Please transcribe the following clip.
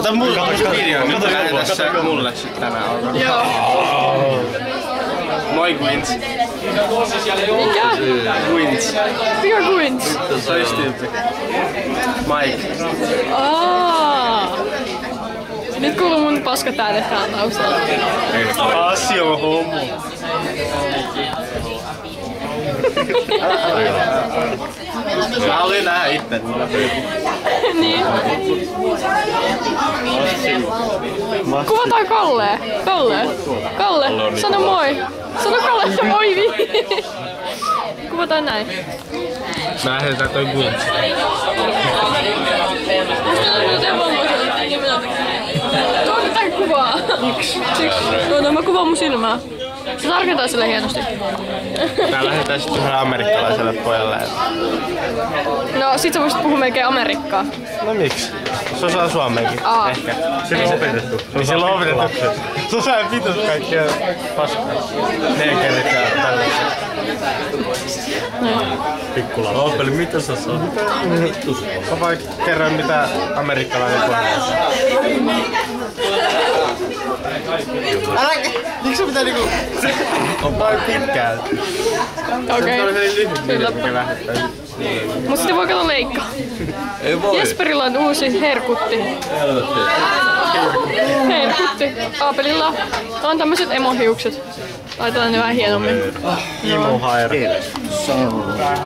Ota mulle tässä mulle sit tänään. Joo. Moi Quints. Mikä? Quints. Mikä Quints? Toistyyppi. Mike. Nyt kuuluu mun paskat äänet täällä taustalla. Pasi on homo. Mä haluin nähdä itse. Niin. Kuvataan Kalle. Kalle, sano moi. Sano Kalle, moi. Kuvataan näin. Mä lähdetään toi Quints. Tuolla tää kuvaa. Miksi? No mä kuvaan mun silmää. Se tarkentaa sille hienosti. Mä lähdetään sit yhdelle amerikkalaiselle pojalle. No sit sä voisit puhua melkein Amerikkaa. No miksi? Se osaa suomenkin. Ehkä. Sillä on opetettu. Niin sillä on opetettu. Se osaa vitus kaikkea paskaa. Neekerit ja tällaisia. Pikkulapsi. Oopeli, mitä sä saat? Mä vaan kerron mitä amerikkalainen puhuu. Äläkä! Miksi pitää niinku... On vain pitkään. Okei. Kyllä. Mut sitten voi katsoa leikkaa. Ei voi. Jesperillä on uusi herkutti. Herkutti. Aapelilla on tämmöset emohiukset. Laitetaan ne vähän hienommin. Imo haira.